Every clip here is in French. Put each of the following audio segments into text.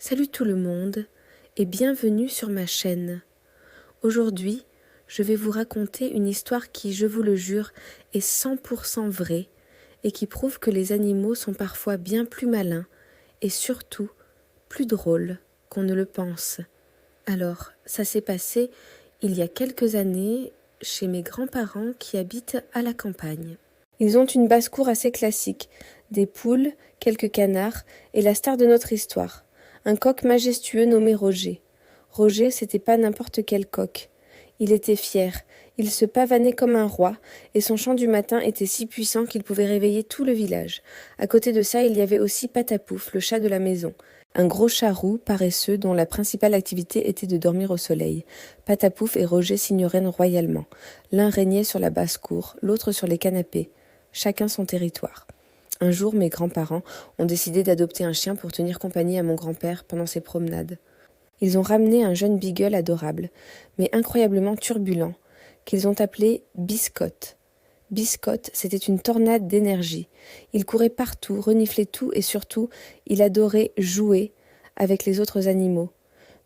Salut tout le monde et bienvenue sur ma chaîne. Aujourd'hui, je vais vous raconter une histoire qui, je vous le jure, est 100% vraie et qui prouve que les animaux sont parfois bien plus malins et surtout plus drôles qu'on ne le pense. Alors, ça s'est passé il y a quelques années chez mes grands-parents qui habitent à la campagne. Ils ont une basse-cour assez classique, des poules, quelques canards et la star de notre histoire, un coq majestueux nommé Roger. Roger, c'était pas n'importe quel coq. Il était fier, il se pavanait comme un roi, et son chant du matin était si puissant qu'il pouvait réveiller tout le village. À côté de ça, il y avait aussi Patapouf, le chat de la maison. Un gros chat roux, paresseux, dont la principale activité était de dormir au soleil. Patapouf et Roger s'ignoraient royalement. L'un régnait sur la basse-cour, l'autre sur les canapés. Chacun son territoire. Un jour, mes grands-parents ont décidé d'adopter un chien pour tenir compagnie à mon grand-père pendant ses promenades. Ils ont ramené un jeune beagle adorable, mais incroyablement turbulent, qu'ils ont appelé Biscotte. Biscotte, c'était une tornade d'énergie. Il courait partout, reniflait tout et surtout, il adorait jouer avec les autres animaux.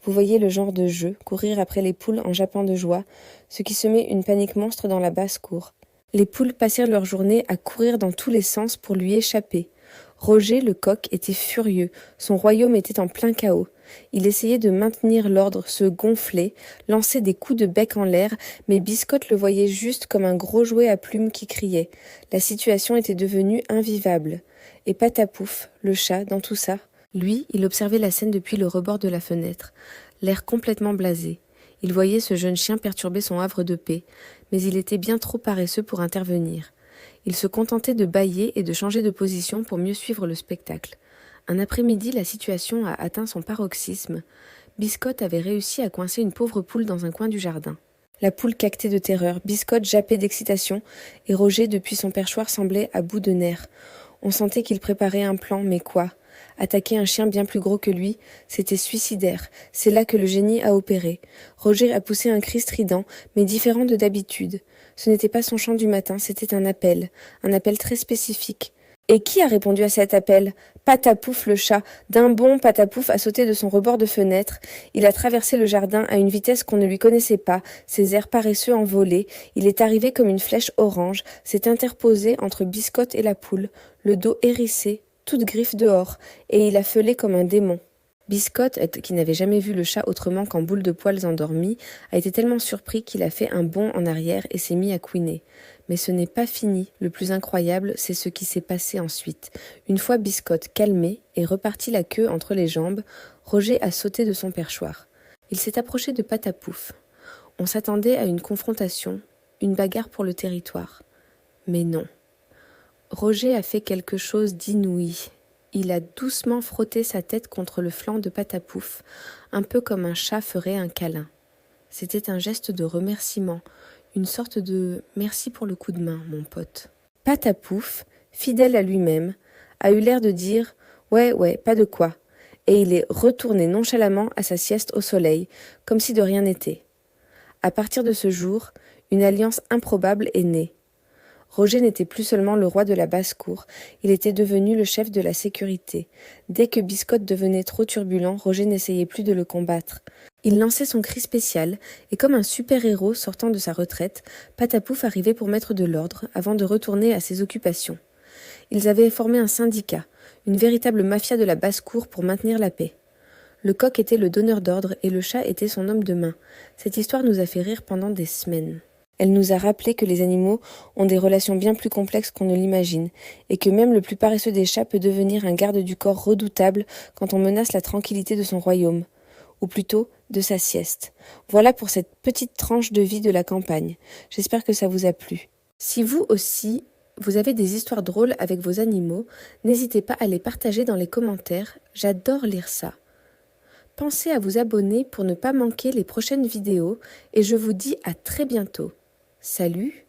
Vous voyez le genre de jeu, courir après les poules en jappant de joie, ce qui semait une panique monstre dans la basse-cour. Les poules passèrent leur journée à courir dans tous les sens pour lui échapper. Roger, le coq, était furieux. Son royaume était en plein chaos. Il essayait de maintenir l'ordre, se gonflait, lançait des coups de bec en l'air, mais Biscotte le voyait juste comme un gros jouet à plumes qui criait. La situation était devenue invivable. Et Patapouf, le chat, dans tout ça, lui, il observait la scène depuis le rebord de la fenêtre, l'air complètement blasé. Il voyait ce jeune chien perturber son havre de paix, mais il était bien trop paresseux pour intervenir. Il se contentait de bâiller et de changer de position pour mieux suivre le spectacle. Un après-midi, la situation a atteint son paroxysme. Biscotte avait réussi à coincer une pauvre poule dans un coin du jardin. La poule caquetait de terreur, Biscotte jappait d'excitation, et Roger, depuis son perchoir, semblait à bout de nerfs. On sentait qu'il préparait un plan, mais quoi ? Attaquer un chien bien plus gros que lui, c'était suicidaire. C'est là que le génie a opéré. Roger a poussé un cri strident, mais différent de d'habitude. Ce n'était pas son chant du matin, c'était un appel très spécifique. Et qui a répondu à cet appel ? Patapouf le chat. D'un bond, Patapouf a sauté de son rebord de fenêtre. Il a traversé le jardin à une vitesse qu'on ne lui connaissait pas, ses airs paresseux envolés. Il est arrivé comme une flèche orange, s'est interposé entre Biscotte et la poule, le dos hérissé, toute griffe dehors, et il a feulé comme un démon. Biscotte, qui n'avait jamais vu le chat autrement qu'en boule de poils endormi, a été tellement surpris qu'il a fait un bond en arrière et s'est mis à couiner. Mais ce n'est pas fini. Le plus incroyable, c'est ce qui s'est passé ensuite. Une fois Biscotte calmé et reparti la queue entre les jambes, Roger a sauté de son perchoir. Il s'est approché de Patapouf. On s'attendait à une confrontation, une bagarre pour le territoire. Mais non. Roger a fait quelque chose d'inouï. Il a doucement frotté sa tête contre le flanc de Patapouf, un peu comme un chat ferait un câlin. C'était un geste de remerciement, une sorte de « merci pour le coup de main, mon pote ». Patapouf, fidèle à lui-même, a eu l'air de dire « ouais, pas de quoi », et il est retourné nonchalamment à sa sieste au soleil, comme si de rien n'était. À partir de ce jour, une alliance improbable est née. Roger n'était plus seulement le roi de la basse-cour, il était devenu le chef de la sécurité. Dès que Biscotte devenait trop turbulent, Roger n'essayait plus de le combattre. Il lançait son cri spécial, et comme un super-héros sortant de sa retraite, Patapouf arrivait pour mettre de l'ordre avant de retourner à ses occupations. Ils avaient formé un syndicat, une véritable mafia de la basse-cour pour maintenir la paix. Le coq était le donneur d'ordre et le chat était son homme de main. Cette histoire nous a fait rire pendant des semaines. Elle nous a rappelé que les animaux ont des relations bien plus complexes qu'on ne l'imagine, et que même le plus paresseux des chats peut devenir un garde du corps redoutable quand on menace la tranquillité de son royaume, ou plutôt de sa sieste. Voilà pour cette petite tranche de vie de la campagne. J'espère que ça vous a plu. Si vous aussi, vous avez des histoires drôles avec vos animaux, n'hésitez pas à les partager dans les commentaires, j'adore lire ça. Pensez à vous abonner pour ne pas manquer les prochaines vidéos, et je vous dis à très bientôt. Salut!